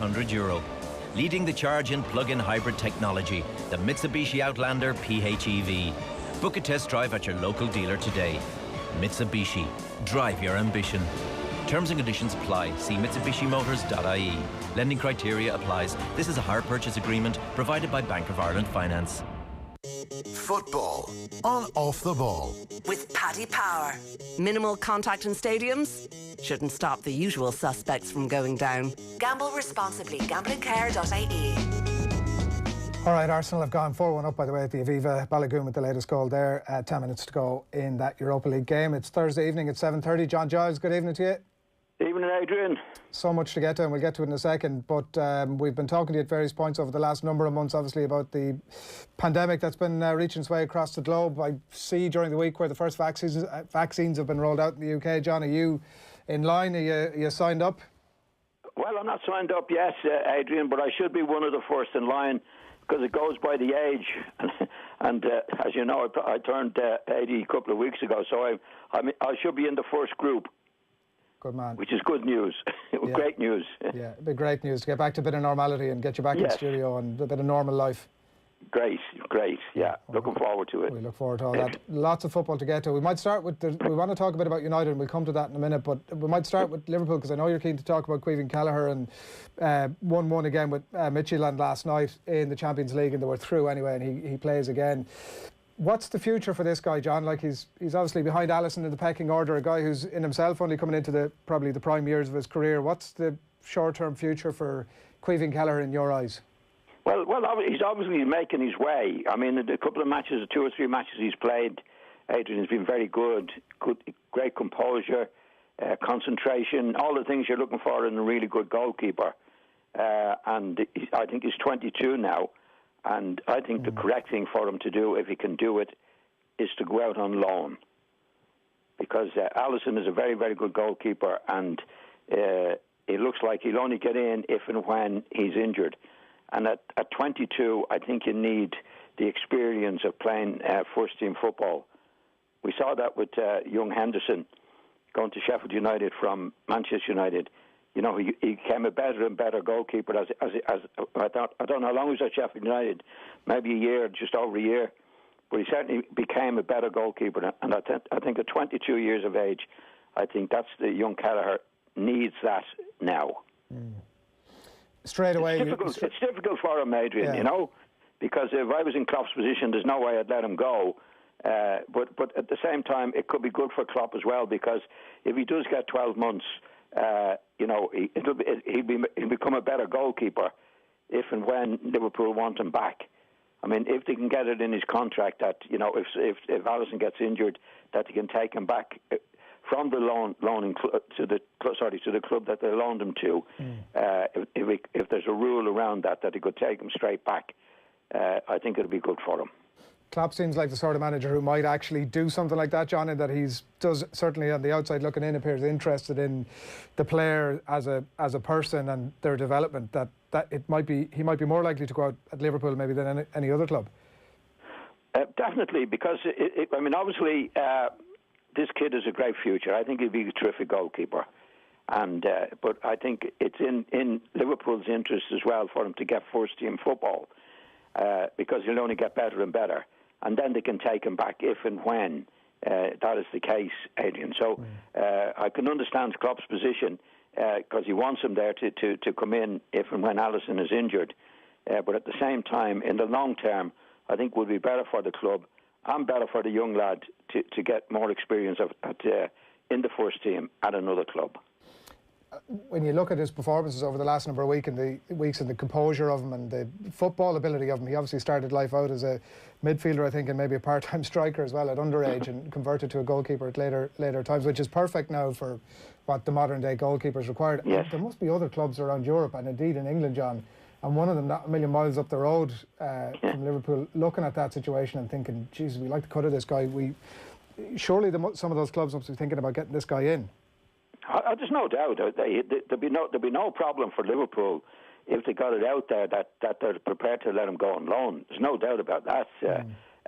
€600. Leading the charge in plug-in hybrid technology, the Mitsubishi Outlander PHEV. Book a test drive at your local dealer today. Mitsubishi. Drive your ambition. Terms and conditions apply. See mitsubishimotors.ie. Lending criteria applies. This is a hire purchase agreement provided by Bank of Ireland Finance. Football on Off the Ball with Paddy Power. Minimal contact in stadiums shouldn't stop the usual suspects from going down. Gamble responsibly. Gamblingcare.ie. All right, Arsenal have gone 4-1 up, by the way, at the Aviva Balagoon with the latest goal there. 10 minutes to go in that Europa League game. It's Thursday evening at 7:30. John Giles, good evening to you. Evening, Adrian. So much to get to, and we'll get to it in a second, but we've been talking to you at various points over the last number of months, obviously, about the pandemic that's been reaching its way across the globe. I see during the week where the first vaccines have been rolled out in the UK. John, are you in line? Are you signed up? Well, I'm not signed up yet, Adrian, but I should be one of the first in line because it goes by the age. And as you know, I turned 80 a couple of weeks ago, so I should be in the first group. Good man. Which is good news. Great news. Yeah, it'd be great news to get back to a bit of normality and get you back in the studio and a bit of normal life. Great. Yeah. Looking forward to it. We look forward to all that. Lots of football to get to. We might start with, we want to talk a bit about United and we'll come to that in a minute, but we might start with Liverpool because I know you're keen to talk about Caoimhín Kelleher and 1-1 again with Midtjylland last night in the Champions League, and they were through anyway, and he plays again. What's the future for this guy, John? Like he's obviously behind Alisson in the pecking order, a guy who's in himself only coming into probably the prime years of his career. What's the short-term future for Caoimhín Kelleher in your eyes? Well, he's obviously making his way. I mean, a couple of matches, 2 or 3 matches he's played, Adrian, has been very good, great composure, concentration, all the things you're looking for in a really good goalkeeper. And I think he's 22 now. And I think the correct thing for him to do, if he can do it, is to go out on loan. Because Alisson is a very, very good goalkeeper, and it looks like he'll only get in if and when he's injured. And at 22, I think you need the experience of playing first-team football. We saw that with young Henderson going to Sheffield United from Manchester United. You know, he became a better and better goalkeeper as I don't know how long he was at Sheffield United, maybe a year, just over a year, but he certainly became a better goalkeeper. And I think at 22 years of age, I think that's the young Kelleher needs that now. Straight away, it's difficult for him, Adrian. You know, because if I was in Klopp's position, there's no way I'd let him go. But at the same time, it could be good for Klopp as well, because if he does get 12 months. You know, he'll become a better goalkeeper if and when Liverpool want him back. I mean, if they can get it in his contract that, you know, if Alisson gets injured, that they can take him back from the loaning to the club that they loaned him to. If there's a rule around that he could take him straight back, I think it'll be good for him. Klopp seems like the sort of manager who might actually do something like that, John, in that does certainly on the outside looking in appears interested in the player as a person and their development. That he might be more likely to go out at Liverpool maybe than any other club. Definitely, because I mean, obviously this kid has a great future. I think he'll be a terrific goalkeeper, and but I think it's in Liverpool's interest as well for him to get first team football, because he'll only get better and better. And then they can take him back if and when that is the case, Adrian. So I can understand Klopp's position because he wants him there to come in if and when Alisson is injured. But at the same time, in the long term, I think would be better for the club and better for the young lad to get more experience in the first team at another club. When you look at his performances over the last number of weeks and the composure of him and the football ability of him, he obviously started life out as a midfielder, I think, and maybe a part-time striker as well at underage, and converted to a goalkeeper at later times, which is perfect now for what the modern day goalkeepers required. Yes. There must be other clubs around Europe and indeed in England, John, and one of them not a million miles up the road from Liverpool, looking at that situation and thinking, Jesus, we like the cut of this guy. Surely some of those clubs must be thinking about getting this guy in. There's no doubt. There'd be no problem for Liverpool if they got it out there that they're prepared to let him go on loan. There's no doubt about that,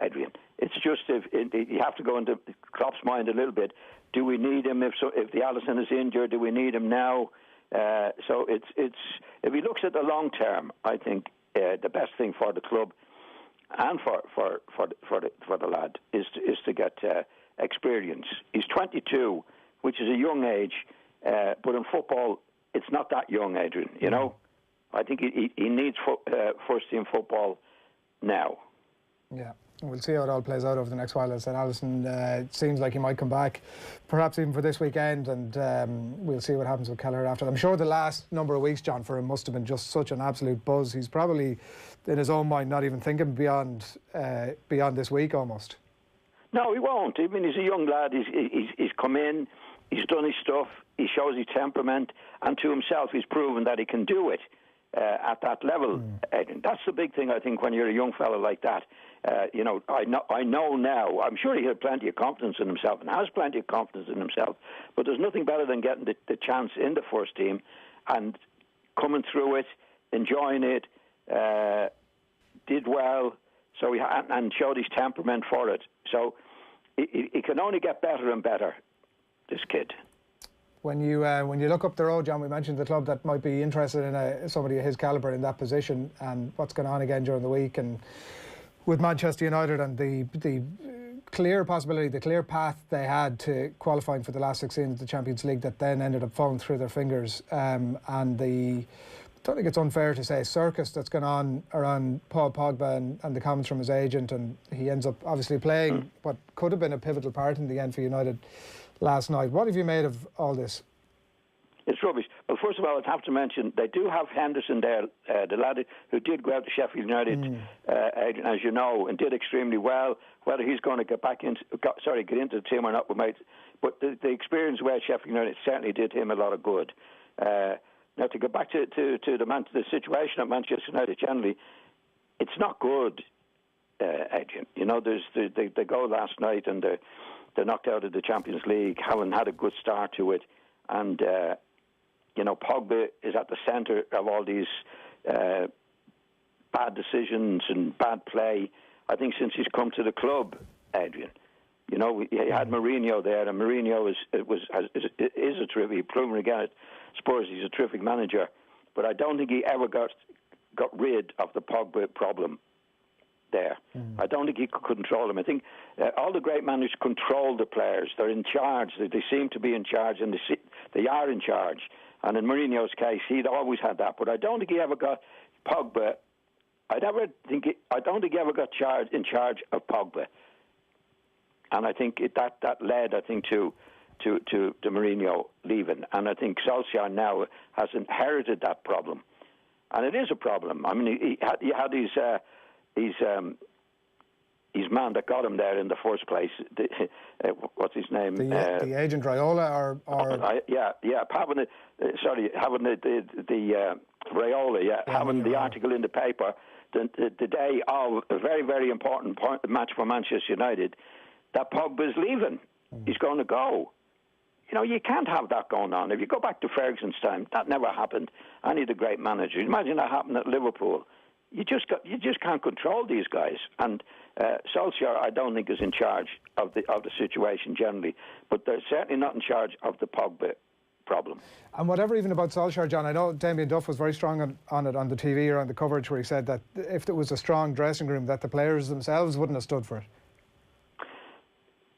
Adrian. It's just if you have to go into Klopp's mind a little bit. Do we need him if the Alisson is injured? Do we need him now? So it's if he looks at the long term, I think the best thing for the club and for the lad is to get experience. He's 22, which is a young age, but in football, it's not that young, Adrian. You know, I think he needs first team football now. Yeah. We'll see how it all plays out over the next while. As I said, Alisson, it seems like he might come back, perhaps even for this weekend, and we'll see what happens with Kelleher after that. I'm sure the last number of weeks, John, for him must have been just such an absolute buzz. He's probably, in his own mind, not even thinking beyond this week almost. No, he won't. I mean, he's a young lad. He's come in, he's done his stuff, he shows his temperament, and to himself he's proven that he can do it at that level. That's the big thing, I think, when you're a young fella like that. You know, I know now, I'm sure he had plenty of confidence in himself and has plenty of confidence in himself, but there's nothing better than getting the chance in the first team and coming through it, enjoying it, did well, so and showed his temperament for it. So he can only get better and better, this kid. When you look up the road, John, we mentioned the club that might be interested in somebody of his calibre in that position, and what's going on again during the week, and with Manchester United and the clear possibility, the clear path they had to qualifying for the last 16 of the Champions League that then ended up falling through their fingers, and I don't think it's unfair to say circus that's gone on around Paul Pogba and the comments from his agent, and he ends up obviously playing what could have been a pivotal part in the end for United last night. What have you made of all this? It's rubbish. Well, first of all, I'd have to mention they do have Henderson there, the lad who did go out to Sheffield United, as you know, and did extremely well. Whether he's going to get into the team or not, but the experience with Sheffield United certainly did him a lot of good. Now, to go back to the situation at Manchester United generally, it's not good, Adrian. You know, they go last night and they're knocked out of the Champions League, haven't had a good start to it, and you know, Pogba is at the centre of all these bad decisions and bad play. I think since he's come to the club, Adrian, you know, he had Mourinho there, and Mourinho is a terrific, proven again at Spurs. He's a terrific manager, but I don't think he ever got rid of the Pogba problem there. I don't think he could control him. I think all the great managers control the players. They're in charge. They seem to be in charge, and they are in charge. And in Mourinho's case, he'd always had that. But I don't think he ever got Pogba. I don't think he ever got in charge of Pogba. And I think that led, I think, to Mourinho leaving. And I think Solskjaer now has inherited that problem, and it is a problem. I mean, he had his man that got him there in the first place. What's his name? The agent Raiola, having the Raiola, having the article in the paper the day of a very, very important match for Manchester United, that Pogba's leaving. He's going to go. You know, you can't have that going on. If you go back to Ferguson's time, that never happened. Any of the great managers. Imagine that happened at Liverpool. You just can't control these guys. And Solskjaer, I don't think, is in charge of the situation generally, but they're certainly not in charge of the Pogba problem. And whatever even about Solskjaer, John, I know Damien Duff was very strong on it on the TV or on the coverage, where he said that if there was a strong dressing room, that the players themselves wouldn't have stood for it.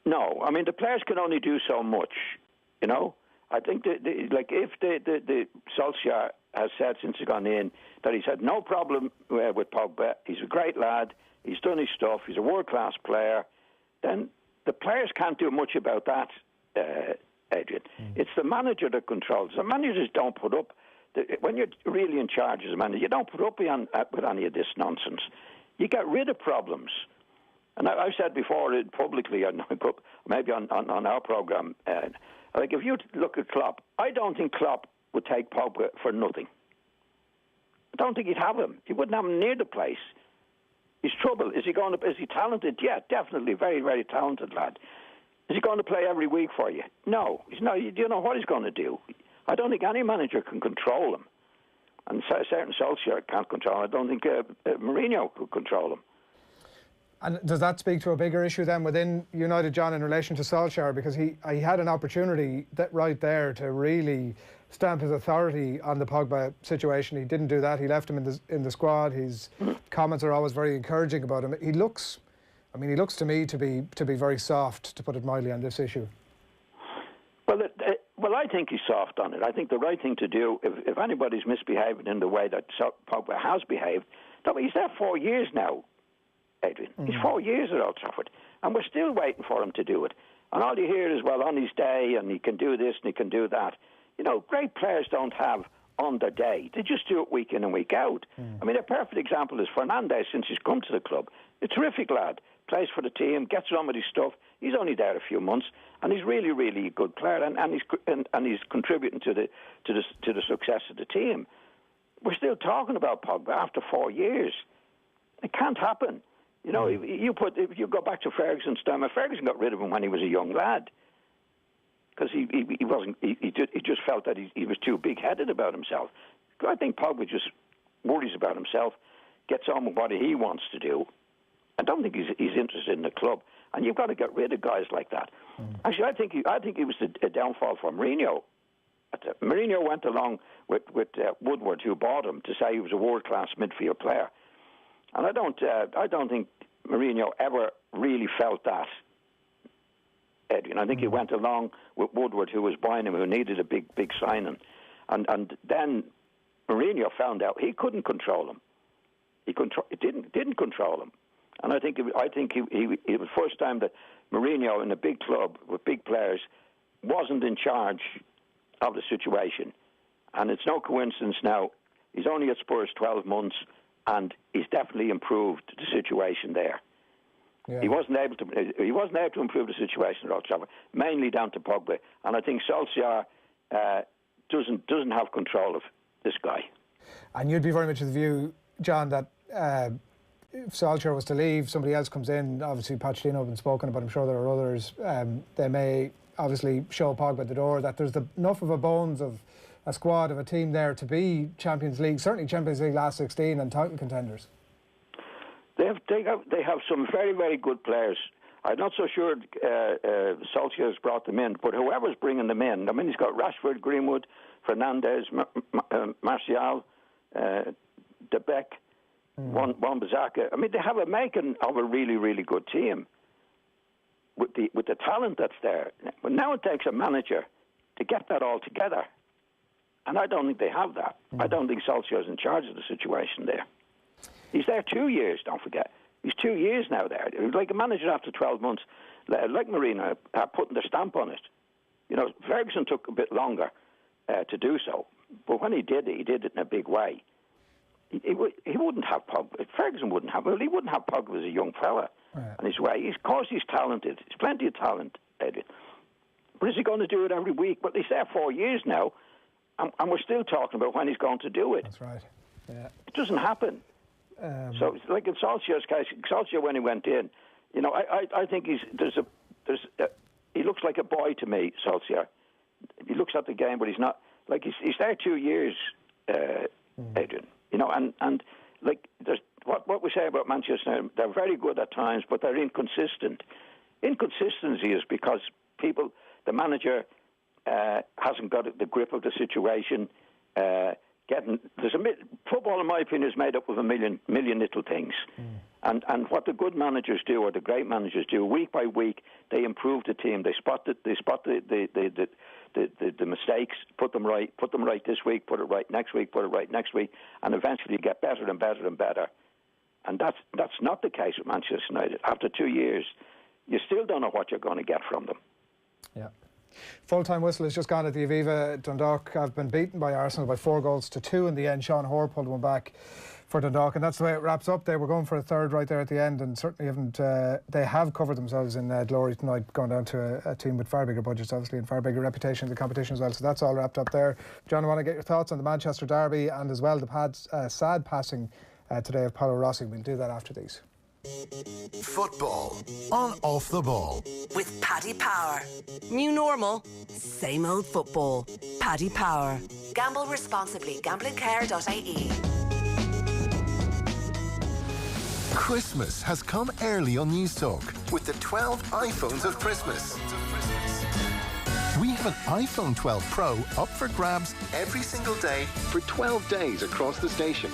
No, I mean, the players can only do so much, you know. I think if the Solskjaer has said since he's gone in that he's had no problem with Pogba, he's a great lad, he's done his stuff, he's a world-class player, then the players can't do much about that, Adrian. It's the manager that controls. The managers don't put up, when you're really in charge as a manager, you don't put up with any of this nonsense. You get rid of problems. And I've said before publicly, maybe on our programme, like if you look at Klopp, I don't think Klopp would take Pogba for nothing. I don't think he'd have him. He wouldn't have him near the place. He's trouble. Is he talented? Yeah, definitely, very, very talented lad. Is he going to play every week for you? No. He's not. Do you know what he's going to do? I don't think any manager can control him. And certain Solskjaer can't control him. I don't think Mourinho could control him. And does that speak to a bigger issue then within United, John, in relation to Solskjaer? Because he had an opportunity right there to really stamp his authority on the Pogba situation. He didn't do that. He left him in the squad. His comments are always very encouraging about him. He looks to me to be very soft, to put it mildly, on this issue. Well, I think he's soft on it. I think the right thing to do, if anybody's misbehaving in the way that Pogba has behaved, he's there 4 years now, Adrian. He's 4 years at Old Trafford, and we're still waiting for him to do it. And all you hear is, well, on his day, and he can do this and he can do that. You know, great players don't have on their day. They just do it week in and week out. I mean, a perfect example is Fernandes, since he's come to the club. A terrific lad. Plays for the team, gets on with his stuff. He's only there a few months, and he's really, really a good player, and he's contributing to the success of the team. We're still talking about Pogba after 4 years. It can't happen. You know, if you go back to Ferguson's time, Ferguson got rid of him when he was a young lad because he just felt that he was too big-headed about himself. I think Pogba just worries about himself, gets on with what he wants to do. I don't think he's interested in the club, and you've got to get rid of guys like that. Actually, I think he was a downfall for Mourinho. Mourinho went along with Woodward, who bought him, to say he was a world-class midfield player, and I don't think Mourinho ever really felt that. Adrian, I think he went along with Woodward, who was buying him, who needed a big signing, and then Mourinho found out he couldn't control him. He didn't control him. And I think it was the first time that Mourinho, in a big club with big players, wasn't in charge of the situation. And it's no coincidence now. He's only at Spurs 12 months, and he's definitely improved the situation there. Yeah. He wasn't able to improve the situation at Old Trafford, mainly down to Pogba. And I think Solskjaer doesn't have control of this guy. And you'd be very much of the view, John, that if Solskjaer was to leave, somebody else comes in. Obviously, Pochettino have been spoken about. I'm sure there are others. They may obviously show Pogba the door. That there's enough of a bones of a squad, of a team there to be Champions League, certainly Champions League last 16 and title contenders. They have some very, very good players. I'm not so sure Solskjaer's brought them in, but whoever's bringing them in, I mean, he's got Rashford, Greenwood, Fernandes, Martial, De Beek, Wan-Bissaka. I mean, they have a making of a really, really good team with the talent that's there. But now it takes a manager to get that all together, and I don't think they have that. I don't think Solskjaer's in charge of the situation there. He's there 2 years, don't forget. He's 2 years now there. Like a manager after 12 months, like Mourinho, putting their stamp on it. You know, Ferguson took a bit longer to do so, but when he did it in a big way. He wouldn't have Pogba. Ferguson wouldn't have. Well, he wouldn't have Pogba as a young fella in his way. Of course, he's talented. He's plenty of talent, Adrian. But is he going to do it every week? But he's there 4 years now, and we're still talking about when he's going to do it. That's right. Yeah. It doesn't happen. So it's like in Solskjaer's case, Solskjaer when he went in, you know, I think he looks like a boy to me, Solskjaer. He looks at the game, but he's not. Like he's there 2 years, Adrian. You know, and like there's what we say about Manchester, they're very good at times, but they're inconsistent. Inconsistency is because the manager hasn't got the grip of the situation. Football, in my opinion, is made up of a million little things, and what the good managers do, or the great managers do, week by week, they improve the team. They spot the mistakes, put them right this week, put it right next week, put it right next week, and eventually you get better and better and better. And that's not the case with Manchester United. After 2 years, you still don't know what you're going to get from them. Yeah. Full-time whistle has just gone at the Aviva. Dundalk have been beaten by Arsenal by 4-2 in the end. Sean Hoare pulled one back for Dundalk, and that's the way it wraps up. They were going for a third right there at the end, and certainly they have covered themselves in glory tonight, going down to a team with far bigger budgets, obviously, and far bigger reputation in the competition as well. So that's all wrapped up there. John, I want to get your thoughts on the Manchester derby, and as well the sad passing today of Paolo Rossi. We'll do that after these. Football on Off the Ball with Paddy Power. New normal, same old football. Paddy Power. Gamble responsibly. Gamblingcare.ie. Christmas has come early on News Talk with the 12 iPhones of Christmas. We have an iPhone 12 Pro up for grabs every single day for 12 days across the station.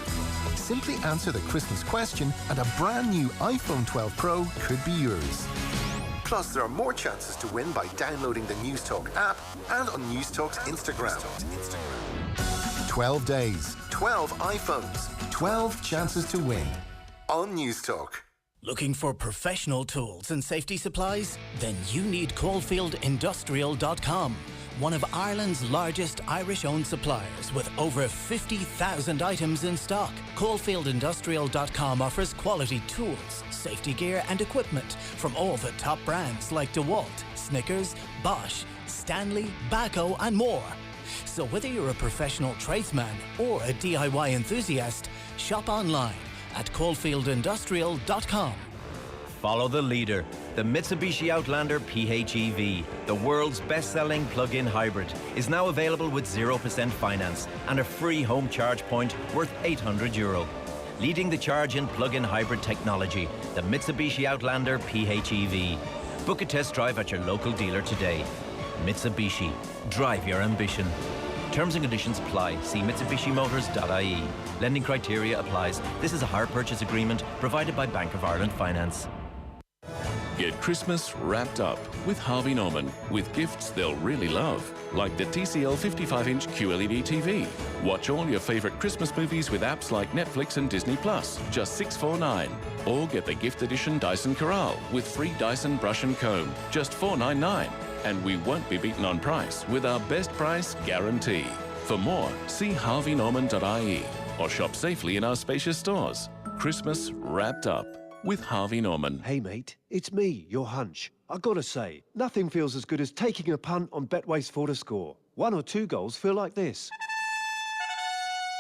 Simply answer the Christmas question and a brand new iPhone 12 Pro could be yours. Plus, there are more chances to win by downloading the News Talk app and on News Talk's Instagram. 12 days, 12 iPhones, 12 chances to win on News Talk. Looking for professional tools and safety supplies? Then you need CoalfieldIndustrial.com, one of Ireland's largest Irish-owned suppliers with over 50,000 items in stock. CoalfieldIndustrial.com offers quality tools, safety gear and equipment from all the top brands like DeWalt, Snickers, Bosch, Stanley, Baco and more. So whether you're a professional tradesman or a DIY enthusiast, shop online at CoalfieldIndustrial.com. Follow the leader, the Mitsubishi Outlander PHEV, the world's best-selling plug-in hybrid, is now available with 0% finance and a free home charge point worth €800. Leading the charge in plug-in hybrid technology, the Mitsubishi Outlander PHEV. Book a test drive at your local dealer today. Mitsubishi, drive your ambition. Terms and conditions apply. See MitsubishiMotors.ie. Lending criteria applies. This is a hire purchase agreement provided by Bank of Ireland Finance. Get Christmas wrapped up with Harvey Norman with gifts they'll really love, like the TCL 55-inch QLED TV. Watch all your favourite Christmas movies with apps like Netflix and Disney+, just $649. Or get the gift edition Dyson Corral with free Dyson brush and comb, just $499. And we won't be beaten on price with our best price guarantee. For more, see harveynorman.ie or shop safely in our spacious stores. Christmas wrapped up with Harvey Norman. Hey mate, it's me, your hunch. I gotta say, nothing feels as good as taking a punt on Betway's 4 to score. 1 or 2 goals feel like this.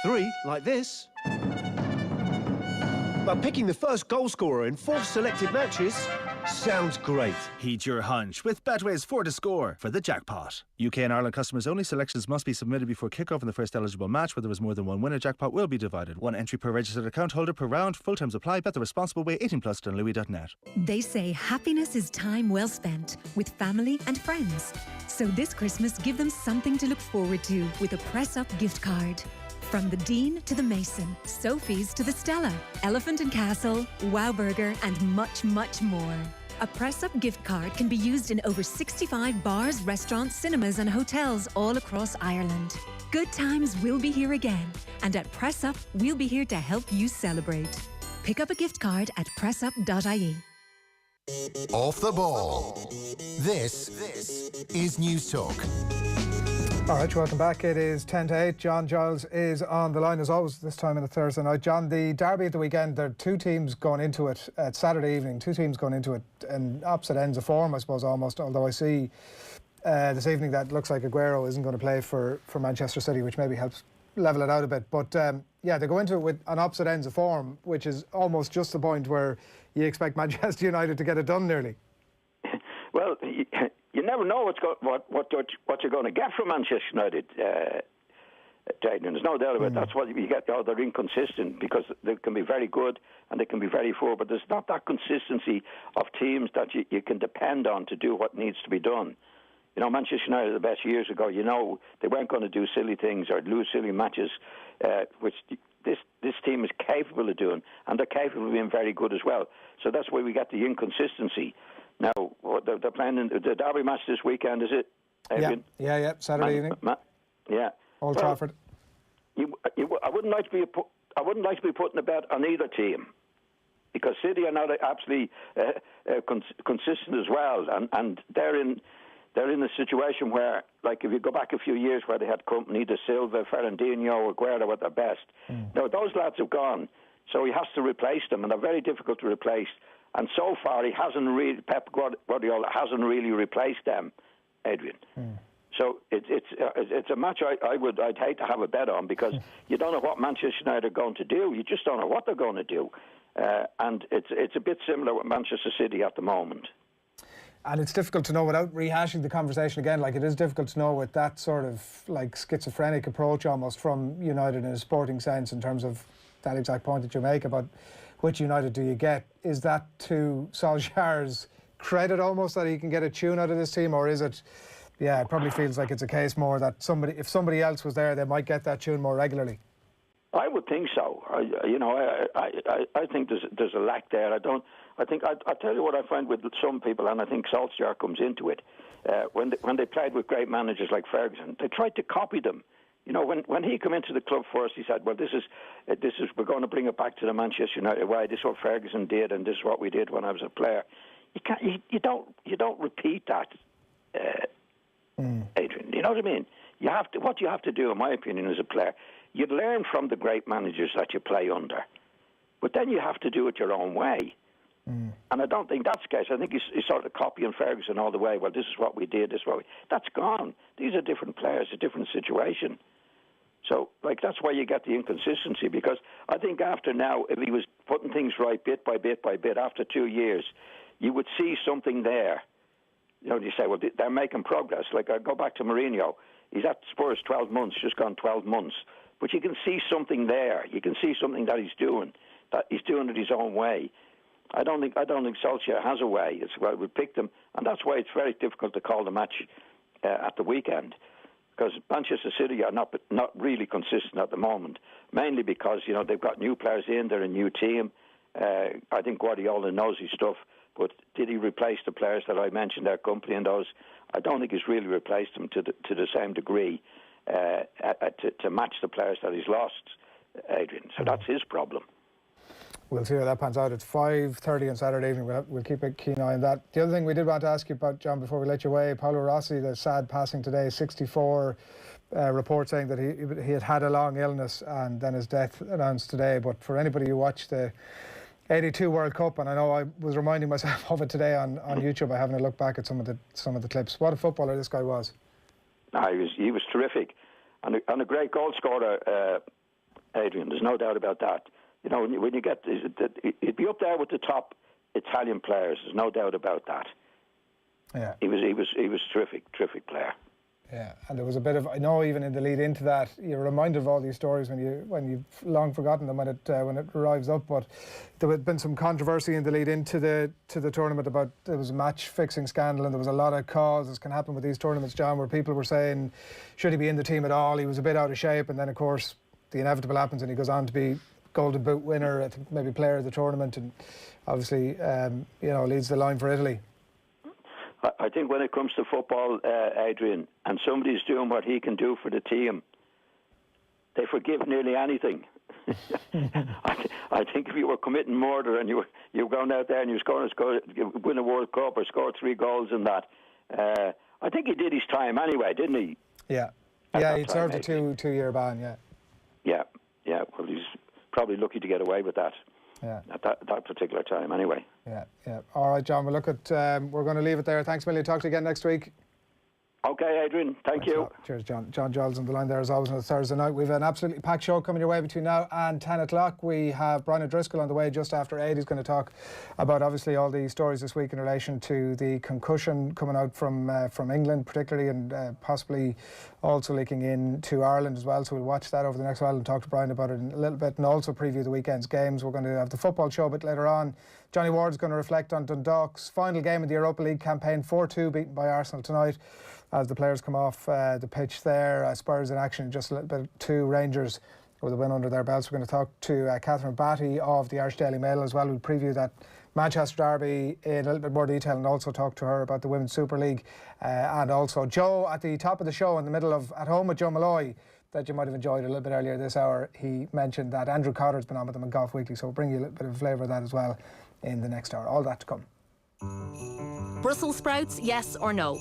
3 like this. But picking the first goal scorer in 4 selected matches sounds great. Heed your hunch with Betway's 4 to score for the jackpot. UK and Ireland customers only. Selections must be submitted before kick-off in the first eligible match. Where there is more than one winner, jackpot will be divided. 1 entry per registered account holder per round. Full terms apply. Bet the responsible way. 18+ on Louis.net. They say happiness is time well spent with family and friends. So this Christmas, give them something to look forward to with a Press Up gift card. From the Dean to the Mason, Sophie's to the Stella, Elephant and Castle, Wow Burger, and much, much more. A Press Up gift card can be used in over 65 bars, restaurants, cinemas, and hotels all across Ireland. Good times will be here again, and at Press Up, we'll be here to help you celebrate. Pick up a gift card at pressup.ie. Off the ball. This is News Talk. All right, welcome back. It is 10 to 8. John Giles is on the line as always this time on a Thursday night. John, the derby at the weekend, there are 2 teams going into it at Saturday evening, 2 teams going into it in opposite ends of form, I suppose, almost, although I see this evening that looks like Aguero isn't going to play for Manchester City, which maybe helps level it out a bit. But yeah, they go into it with on opposite ends of form, which is almost just the point where you expect Manchester United to get it done nearly. Well, you never know what you're going to get from Manchester United, Jayden. There's no doubt about it. That's what you get. They're inconsistent because they can be very good and they can be very poor, but there's not that consistency of teams that you can depend on to do what needs to be done. You know, Manchester United, the best years ago, you know, they weren't going to do silly things or lose silly matches, which this team is capable of doing, and they're capable of being very good as well. So that's why we get the inconsistency. Now, they're playing in the derby match this weekend, is it, Adrian? Yeah, Saturday evening. Yeah. Old Trafford. I wouldn't like to be putting a bet on either team, because City are not absolutely consistent as well, and they're in a situation where, like, if you go back a few years where they had company, De Silva, Fernandinho, Aguero at their best. Now, those lads have gone, so he has to replace them, and they're very difficult to replace. And so far, Pep Guardiola hasn't really replaced them, Adrian. So it's a match I'd hate to have a bet on, because you don't know what Manchester United are going to do. You just don't know what they're going to do, and it's a bit similar with Manchester City at the moment. And it's difficult to know without rehashing the conversation again. Like, it is difficult to know with that sort of like schizophrenic approach almost from United in a sporting sense, in terms of that exact point that you make about which United do you get? Is that to Solskjaer's credit almost that he can get a tune out of this team, or is it, it probably feels like it's a case more that if somebody else was there, they might get that tune more regularly? I would think so. I think there's a lack there. I'll tell you what I find with some people, and I think Solskjaer comes into it. When they played with great managers like Ferguson, they tried to copy them. You know, when he came into the club first, he said, "Well, this is we're going to bring it back to the Manchester United way. This is what Ferguson did, and this is what we did when I was a player." You don't repeat that, Adrian. You know what I mean? What you have to do, in my opinion, as a player, you'd learn from the great managers that you play under, but then you have to do it your own way. And I don't think that's the case. I think he's sort of copying Ferguson all the way. Well, this is what we did. That's gone. These are different players, a different situation. So, that's why you get the inconsistency. Because I think after now, if he was putting things right bit by bit by bit, after 2 years, you would see something there. You know, you say, well, they're making progress. I go back to Mourinho. He's at Spurs 12 months, just gone 12 months. But you can see something there. You can see something that he's doing it his own way. I don't think Solskjaer has a way. It's why we picked him, and that's why it's very difficult to call the match at the weekend, because Manchester City are not really consistent at the moment, mainly because they've got new players in, they're a new team. I think Guardiola knows his stuff, but did he replace the players that I mentioned, their company and those? I don't think he's really replaced them to the same degree to match the players that he's lost, Adrian. So that's his problem. We'll see how that pans out. It's 5:30 on Saturday evening. We'll keep a keen eye on that. The other thing we did want to ask you about, John, before we let you away, Paolo Rossi, the sad passing today, 64, report saying that he had a long illness and then his death announced today. But for anybody who watched the 82 World Cup, and I know I was reminding myself of it today on YouTube by having a look back at some of the clips. What a footballer this guy was. He was terrific, and a great goal scorer, Adrian. There's no doubt about that. You know, when you get, he'd be up there with the top Italian players. There's no doubt about that. Yeah, he was terrific player. Yeah, and there was a bit of, I know, even in the lead into that, you're reminded of all these stories when you've long forgotten them when it arrives up. But there had been some controversy in the lead into the tournament about, there was a match fixing scandal, and there was a lot of calls, as can happen with these tournaments, John, where people were saying, should he be in the team at all? He was a bit out of shape, and then of course the inevitable happens, and he goes on to be Golden Boot winner, I think maybe player of the tournament, and obviously leads the line for Italy. I think when it comes to football, Adrian, and somebody's doing what he can do for the team, they forgive nearly anything. I think if you were committing murder and you were going out there and you were going to win a World Cup or score 3 goals in that, I think he did his time anyway, didn't he? Yeah, he served a two-year ban. Yeah. Well, he's probably lucky to get away with that. Yeah. At that particular time, anyway. Yeah. All right, John. We'll look at. We're going to leave it there. Thanks, Millie. Talk to you again next week. Okay, Adrian. Thanks you. Cheers, John. John Giles on the line there as always on a Thursday night. We've an absolutely packed show coming your way between now and 10 o'clock. We have Brian O'Driscoll on the way just after 8. He's going to talk about obviously all the stories this week in relation to the concussion coming out from England particularly, and possibly also leaking into Ireland as well. So we'll watch that over the next while and talk to Brian about it in a little bit, and also preview the weekend's games. We're going to have the football show a bit later on. Johnny Ward's going to reflect on Dundalk's final game in the Europa League campaign, 4-2 beaten by Arsenal tonight, as the players come off the pitch there. Spurs in action just a little bit to Rangers with a win under their belts. We're going to talk to Catherine Batty of the Irish Daily Mail as well. We'll preview that Manchester derby in a little bit more detail and also talk to her about the Women's Super League. And also Joe at the top of the show in the middle of At Home with Joe Malloy, that you might have enjoyed a little bit earlier this hour. He mentioned that Andrew Cotter's been on with them in Golf Weekly, so we'll bring you a little bit of a flavour of that as well in the next hour. All that to come. Brussels sprouts, yes or no?